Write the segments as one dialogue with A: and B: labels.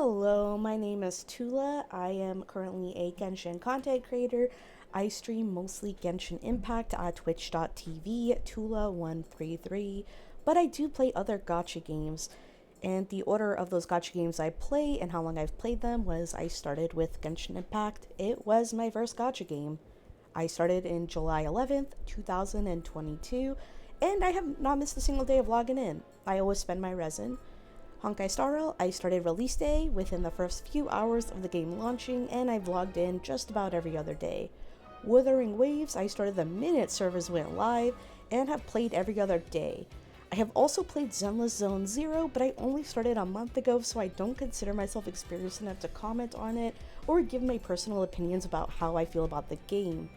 A: Hello, my name is Tula. I am currently a Genshin content creator. I stream mostly Genshin Impact at twitch.tv, Tula133, but I do play other gacha games. And the order of those gacha games I play and how long I've played them was I started with Genshin Impact. It was my first gacha game. I started in July 11th, 2022, and I have not missed a single day of logging in. I always spend my resin. Honkai Star Rail, I started release day within the first few hours of the game launching, and I've logged in just about every other day. Wuthering Waves, I started the minute servers went live, and have played every other day. I have also played Zenless Zone Zero, but I only started a month ago, so I don't consider myself experienced enough to comment on it, or give my personal opinions about how I feel about the game.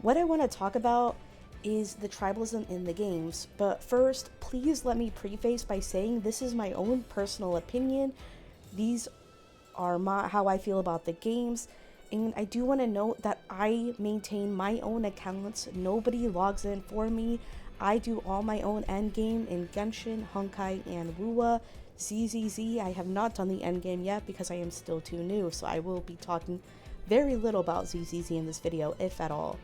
A: What I want to talk about is the tribalism in the games, but first, please let me preface by saying this is my own personal opinion. These are how I feel about the games, and I do want to note that I maintain my own accounts. Nobody logs in for me. I do all my own endgame in Genshin, Honkai, and WuWa. ZZZ, I have not done the endgame yet because I am still too new, so I will be talking very little about ZZZ in this video, if at all.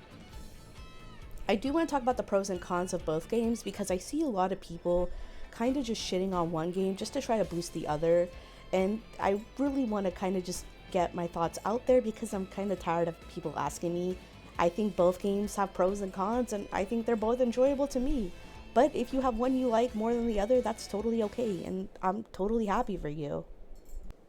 A: I do want to talk about the pros and cons of both games because I see a lot of people kind of just shitting on one game just to try to boost the other, and I really want to kind of just get my thoughts out there because I'm kind of tired of people asking me. I think both games have pros and cons, and I think they're both enjoyable to me. But if you have one you like more than the other, that's totally okay, and I'm totally happy for you.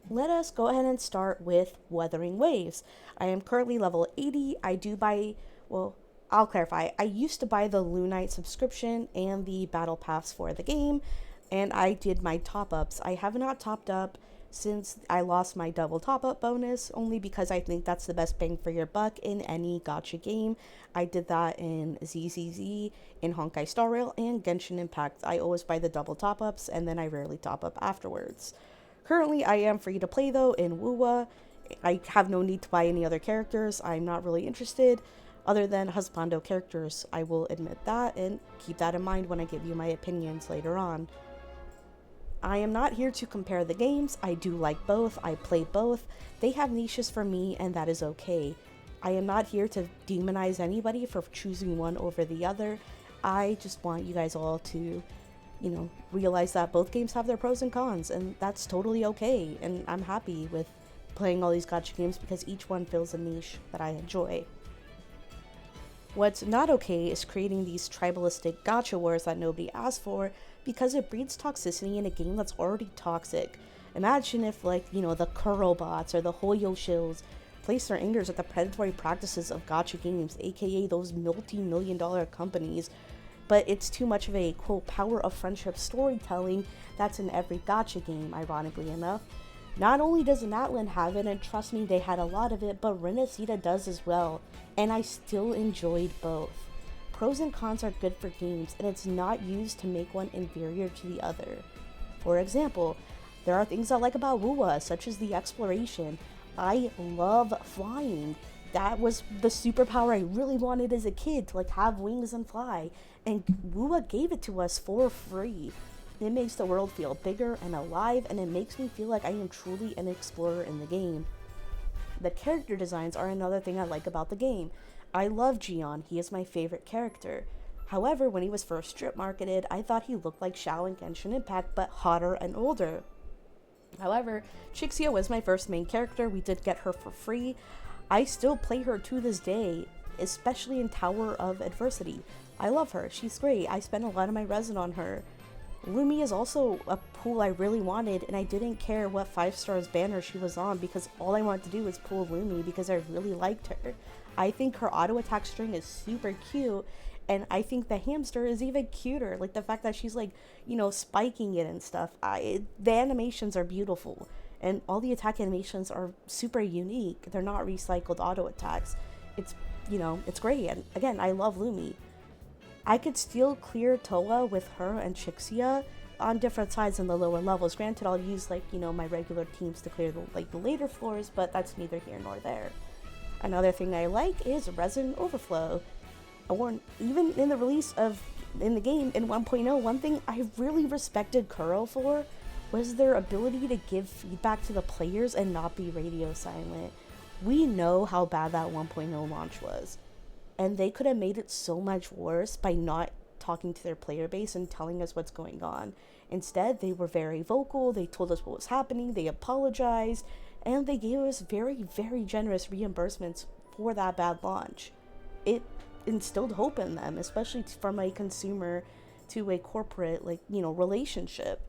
A: Let us go ahead and start with Wuthering Waves. I am currently level 80. I do buy, well, I'll clarify. I used to buy the Lunite subscription and the battle pass for the game, and I did my top-ups. I have not topped up since I lost my double top-up bonus, only because I think that's the best bang for your buck in any gacha game. I did that in ZZZ, in Honkai Star Rail, and Genshin Impact. I always buy the double top-ups, and then I rarely top up afterwards. Currently, I am free to play, though, in WuWa. I have no need to buy any other characters. I'm not really interested. Other than husbando characters, I will admit that, and keep that in mind when I give you my opinions later on. I am not here to compare the games. I do like both. I play both. They have niches for me, and that is okay. I am not here to demonize anybody for choosing one over the other. I just want you guys all to, realize that both games have their pros and cons, and that's totally okay. And I'm happy with playing all these gacha games because each one fills a niche that I enjoy. What's not okay is creating these tribalistic gacha wars that nobody asked for because it breeds toxicity in a game that's already toxic. Imagine if, the Kuro bots or the Hoyo shills place their angers at the predatory practices of gacha games, aka those multi-million-dollar companies, but it's too much of a, quote, power of friendship storytelling that's in every gacha game, ironically enough. Not only does Natlan have it, and trust me, they had a lot of it, but Renacita does as well, and I still enjoyed both. Pros and cons are good for games, and it's not used to make one inferior to the other. For example, there are things I like about WuWa, such as the exploration. I love flying. That was the superpower I really wanted as a kid, to have wings and fly, and WuWa gave it to us for free. It makes the world feel bigger and alive, and it makes me feel like I am truly an explorer in the game. The character designs are another thing I like about the game. I love Gion, he is my favorite character. However, when he was first strip marketed, I thought he looked like Xiao in Genshin Impact, but hotter and older. However, Chixia was my first main character. We did get her for free. I still play her to this day, especially in Tower of Adversity. I love her, she's great. I spent a lot of my resin on her. Lumi is also a pool I really wanted, and I didn't care what 5 stars banner she was on because all I wanted to do was pull Lumi because I really liked her. I think her auto attack string is super cute, and I think the hamster is even cuter. The fact that she's spiking it and stuff. The animations are beautiful, and all the attack animations are super unique. They're not recycled auto attacks. It's great, and again, I love Lumi. I could still clear Toa with her and Chixia on different sides in the lower levels. Granted, I'll use my regular teams to clear the later floors, but that's neither here nor there. Another thing I like is resin overflow. Even in the release of in the game in 1.0, one thing I really respected Kuro for was their ability to give feedback to the players and not be radio silent. We know how bad that 1.0 launch was, and they could have made it so much worse by not talking to their player base and telling us what's going on. Instead, they were very vocal, they told us what was happening, they apologized, and they gave us very, very generous reimbursements for that bad launch. It instilled hope in them, especially from a consumer to a corporate, relationship.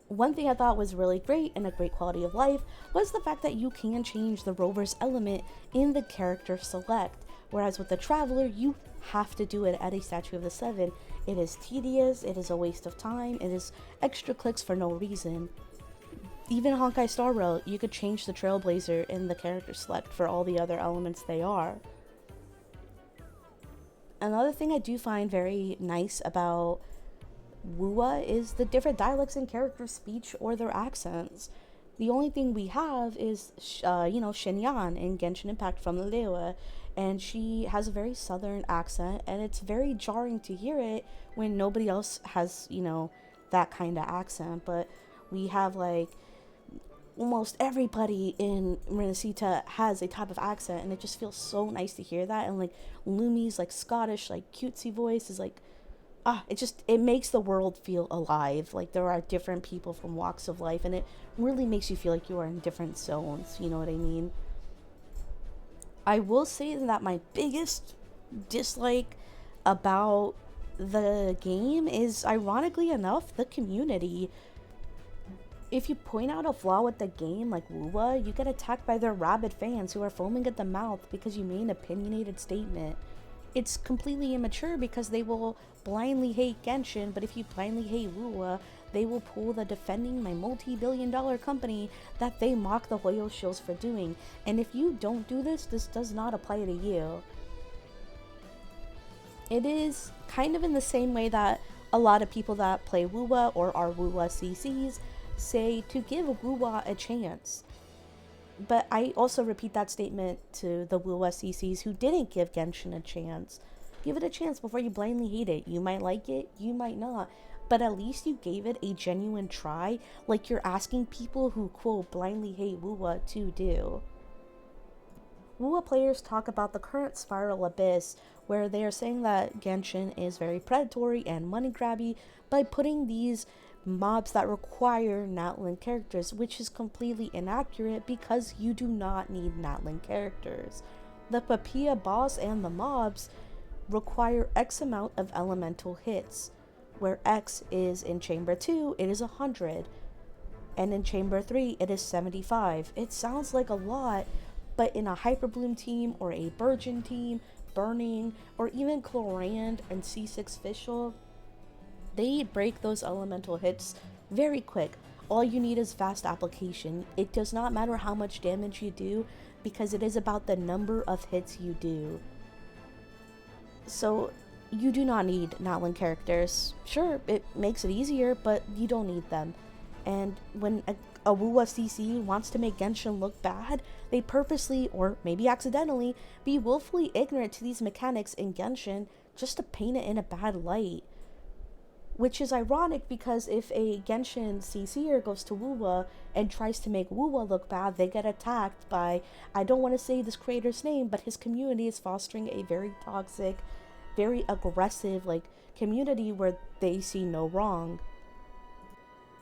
A: One thing I thought was really great and a great quality of life was the fact that you can change the rover's element in the character select, whereas with the traveler, you have to do it at a Statue of the Seven. It is tedious, it is a waste of time, it is extra clicks for no reason. Even Honkai Star Rail, you could change the Trailblazer in the character select for all the other elements they are. Another thing I do find very nice about WuWa is the different dialects in character speech or their accents. The only thing we have is, Shenyan in Genshin Impact from the Lewa, and she has a very southern accent, and it's very jarring to hear it when nobody else has, that kind of accent. But we have, almost everybody in Renacita has a type of accent, and it just feels so nice to hear that. And, Lumi's, Scottish, cutesy voice is, it makes the world feel alive. There are different people from walks of life, and it really makes you feel like you are in different zones. You know what I mean? I will say that my biggest dislike about the game is, ironically enough, the community. If you point out a flaw with the game, like WuWa, you get attacked by their rabid fans who are foaming at the mouth because you made an opinionated statement. It's completely immature because they will blindly hate Genshin, but if you blindly hate WuWa, they will pull the defending my multi-billion-dollar company that they mock the Hoyo shills for doing. And if you don't do this, this does not apply to you. It is kind of in the same way that a lot of people that play WuWa or are WuWa CCs say to give WuWa a chance. But I also repeat that statement to the WuWa CCs who didn't give Genshin a chance. Give it a chance before you blindly hate it. You might like it, you might not. But at least you gave it a genuine try, like you're asking people who, quote, blindly hate WuWa to do. WuWa players talk about the current Spiral Abyss, where they are saying that Genshin is very predatory and money grabby by putting these mobs that require Natlan characters, which is completely inaccurate because you do not need Natlan characters. The Papilla boss and the mobs require X amount of elemental hits, where X is in Chamber 2, it is 100, and in Chamber 3, it is 75. It sounds like a lot, but in a Hyperbloom team or a Burgeon team, Burning, or even Chlorand and C6 Fischl, they break those elemental hits very quick. All you need is fast application. It does not matter how much damage you do, because it is about the number of hits you do. So you do not need Natlan characters. Sure, it makes it easier, but you don't need them. And when a WuWa CC wants to make Genshin look bad, they purposely, or maybe accidentally, be willfully ignorant to these mechanics in Genshin just to paint it in a bad light. Which is ironic because if a Genshin CCer goes to WuWa and tries to make WuWa look bad, they get attacked by, I don't want to say this creator's name, but his community is fostering a very toxic, very aggressive, community where they see no wrong.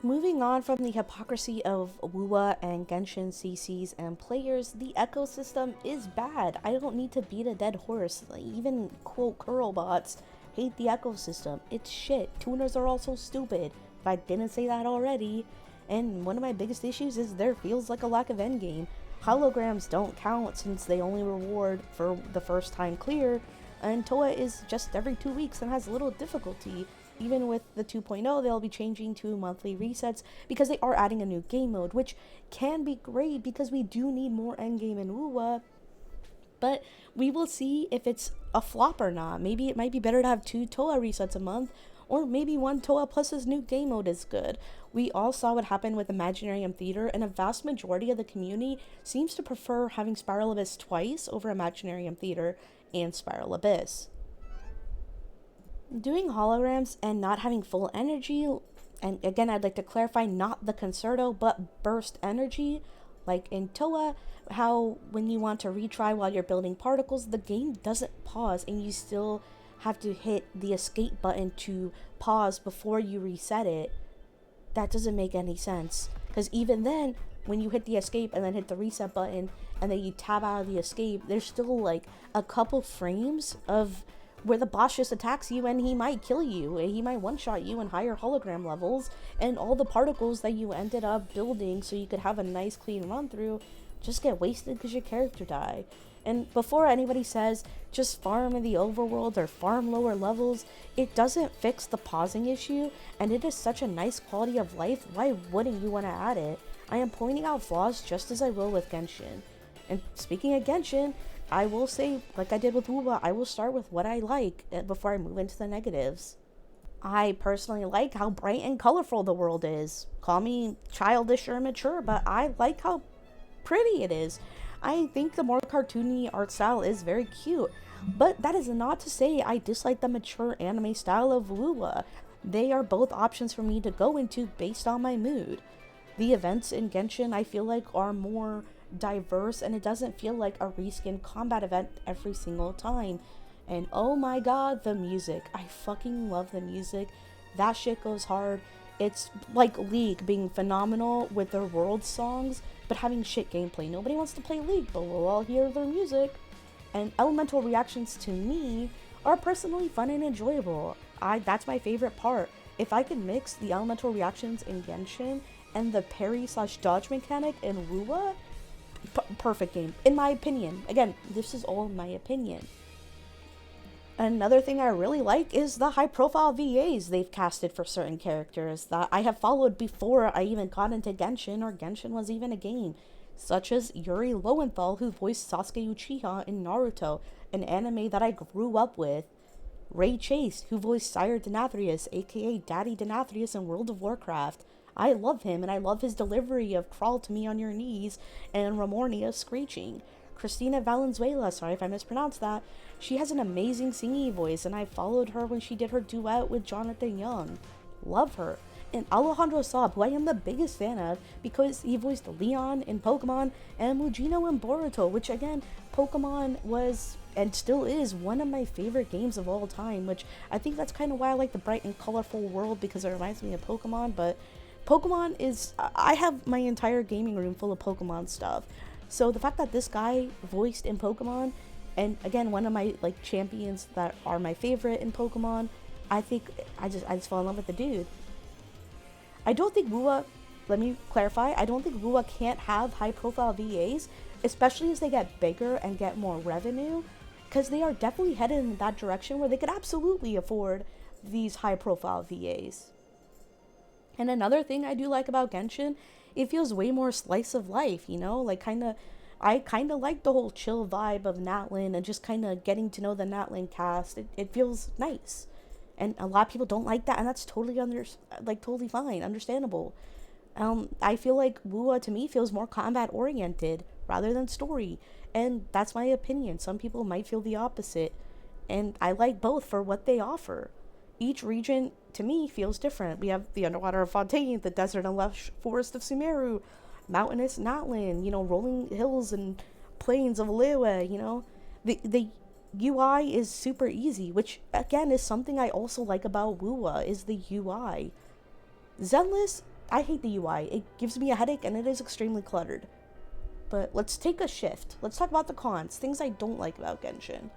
A: Moving on from the hypocrisy of WuWa and Genshin CCs and players, the ecosystem is bad. I don't need to beat a dead horse. Even, quote, curl bots hate the ecosystem. It's shit. Tuners are also stupid, if I didn't say that already. And one of my biggest issues is there feels like a lack of endgame. Holograms don't count since they only reward for the first time clear, and Toa is just every 2 weeks and has little difficulty. Even with the 2.0, they'll be changing to monthly resets because they are adding a new game mode, which can be great because we do need more endgame in WuWa. But we will see if it's a flop or not. Maybe it might be better to have 2 Toa resets a month, or maybe 1 Toa plus his new game mode is good. We all saw what happened with Imaginarium Theater, and a vast majority of the community seems to prefer having Spiral Abyss twice over Imaginarium Theater and Spiral Abyss. Doing holograms and not having full energy, And again, I'd like to clarify, not the concerto, but burst energy. Like in Toa, how when you want to retry while you're building particles, the game doesn't pause and you still have to hit the escape button to pause before you reset it. That doesn't make any sense. Because even then, when you hit the escape and then hit the reset button and then you tab out of the escape, there's still like a couple frames of where the boss just attacks you and he might kill you. He might one-shot you in higher hologram levels, and all the particles that you ended up building so you could have a nice clean run through just get wasted because your character died. And before anybody says just farm in the overworld or farm lower levels, it doesn't fix the pausing issue, and it is such a nice quality of life. Why wouldn't you want to add it? I am pointing out flaws just as I will with Genshin. And speaking of Genshin, I will say, like I did with WuWa, I will start with what I like before I move into the negatives. I personally like how bright and colorful the world is. Call me childish or immature, but I like how pretty it is. I think the more cartoony art style is very cute, but that is not to say I dislike the mature anime style of WuWa. They are both options for me to go into based on my mood. The events in Genshin I feel like are more diverse, and it doesn't feel like a reskin combat event every single time. And oh my god, the music. I fucking love the music. That shit goes hard. It's like League being phenomenal with their world songs, but having shit gameplay. Nobody wants to play League, but we'll all hear their music. And elemental reactions to me are personally fun and enjoyable. That's my favorite part. If I can mix the elemental reactions in Genshin and the parry/dodge mechanic in WuWa, perfect game, in my opinion. Again, this is all my opinion. Another thing I really like is the high-profile VAs they've casted for certain characters that I have followed before I even got into Genshin or Genshin was even a game, such as Yuri Lowenthal, who voiced Sasuke Uchiha in Naruto, an anime that I grew up with, Ray Chase, who voiced Sire Denathrius, aka Daddy Denathrius in World of Warcraft. I love him, and I love his delivery of crawl to me on your knees and Ramornia screeching. Christina Valenzuela, sorry if I mispronounced that, she has an amazing singing voice, and I followed her when she did her duet with Jonathan Young. Love her. And Alejandro Saab, who I am the biggest fan of because he voiced Leon in Pokemon and Mugino in Boruto, which again, Pokemon was and still is one of my favorite games of all time, which I think that's kind of why I like the bright and colorful world, because it reminds me of Pokemon. But Pokemon is, I have my entire gaming room full of Pokemon stuff. So the fact that this guy voiced in Pokemon, and again, one of my like champions that are my favorite in Pokemon, I think I just fell in love with the dude. I don't think WuWa, let me clarify, I don't think WuWa can't have high profile VAs, especially as they get bigger and get more revenue, because they are definitely headed in that direction where they could absolutely afford these high profile VAs. And another thing I do like about Genshin, it feels way more slice of life, you know, like I kind of like the whole chill vibe of Natlin and just kind of getting to know the Natlin cast. It feels nice. And a lot of people don't like that, and that's totally totally fine, understandable. I feel like WuWa to me feels more combat oriented rather than story, and that's my opinion. Some people might feel the opposite, and I like both for what they offer. Each region to me feels different. We have the underwater of Fontaine, the desert and lush forest of Sumeru, mountainous Natlin, you know, rolling hills and plains of Liyue, you know. The UI is super easy, which again is something I also like about WuWa, is the UI. Zenless, I hate the UI. It gives me a headache and it is extremely cluttered. But let's take a shift. Let's talk about the cons, things I don't like about Genshin.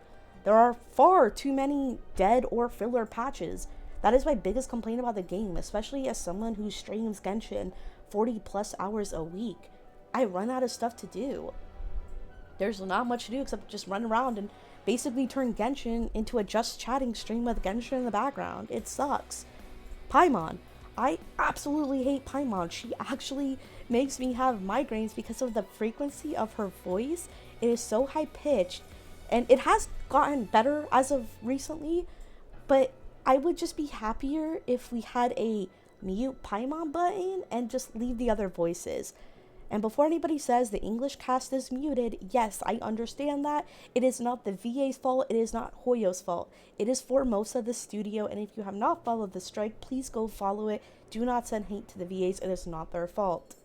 A: There are far too many dead or filler patches. That is my biggest complaint about the game, especially as someone who streams Genshin 40 plus hours a week. I run out of stuff to do. There's not much to do except just run around and basically turn Genshin into a just chatting stream with Genshin in the background. It sucks. Paimon. I absolutely hate Paimon. She actually makes me have migraines because of the frequency of her voice. It is so high pitched, and it has gotten better as of recently, but I would just be happier if we had a mute Paimon button and just leave the other voices. And before anybody says the English cast is muted, yes, I understand that. It is not the VA's fault. It is not Hoyo's fault. It is Formosa, the studio. And if you have not followed the strike, please go follow it. Do not send hate to the VAs. It is not their fault.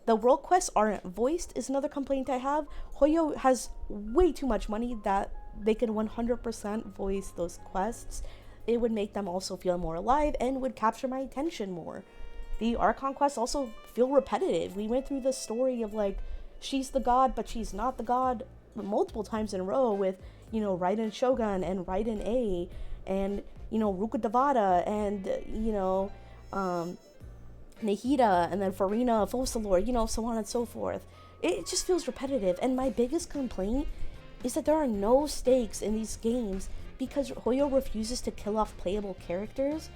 A: The world quests aren't voiced is another complaint I have. Hoyo has way too much money that they can 100% voice those quests. It would make them also feel more alive and would capture my attention more. The Archon quests also feel repetitive. We went through the story of like, she's the god, but she's not the god multiple times in a row with, Raiden Shogun and Raiden A and, Rukadavada and, Nahida and then Farina, Focalor, so on and so forth. It just feels repetitive. And my biggest complaint is that there are no stakes in these games because Hoyo refuses to kill off playable characters.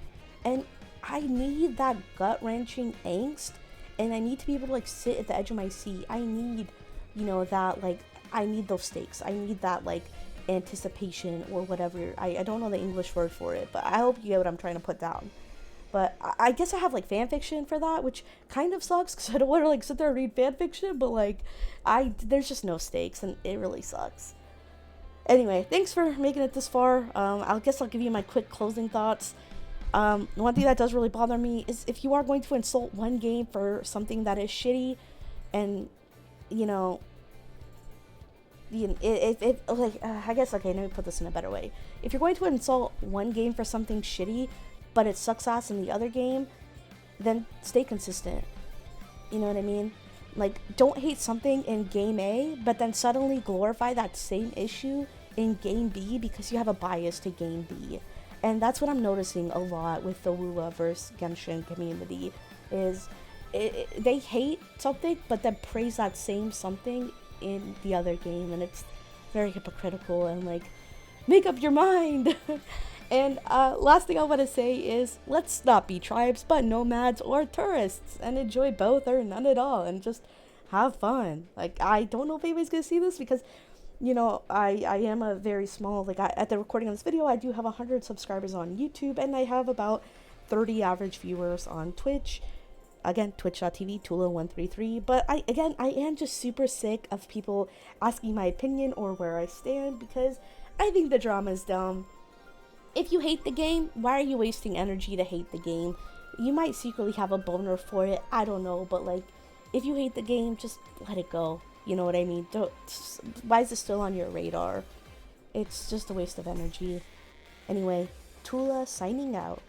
A: And I need that gut-wrenching angst, and I need to be able to like sit at the edge of my seat. I need, that like, I need those stakes. I need that like anticipation or whatever. I don't know the English word for it, but I hope you get what I'm trying to put down. But I guess I have like fan fiction for that, which kind of sucks because I don't want to like sit there and read fan fiction, but like there's just no stakes and it really sucks. Anyway, thanks for making it this far. I guess I'll give you my quick closing thoughts. One thing that does really bother me is if you are going to insult one game for something that is shitty, and I guess, okay, let me put this in a better way. If you're going to insult one game for something shitty, but it sucks ass in the other game, then stay consistent. You know what I mean? Like, don't hate something in game A, but then suddenly glorify that same issue in game B because you have a bias to game B. And that's what I'm noticing a lot with the WuWa vs Genshin community, is they hate something, but then praise that same something in the other game, and it's very hypocritical and like, make up your mind. And last thing I want to say is, let's not be tribes, but nomads or tourists, and enjoy both or none at all, and just have fun. Like, I don't know if anybody's gonna see this because, I am a very small, like, at the recording of this video, I do have 100 subscribers on YouTube, and I have about 30 average viewers on Twitch. Again, twitch.tv, Tula133. But I am just super sick of people asking my opinion or where I stand, because I think the drama is dumb. If you hate the game, why are you wasting energy to hate the game? You might secretly have a boner for it, I don't know, but like, if you hate the game, just let it go. You know what I mean? Why is it still on your radar? It's just a waste of energy. Anyway, Tula signing out.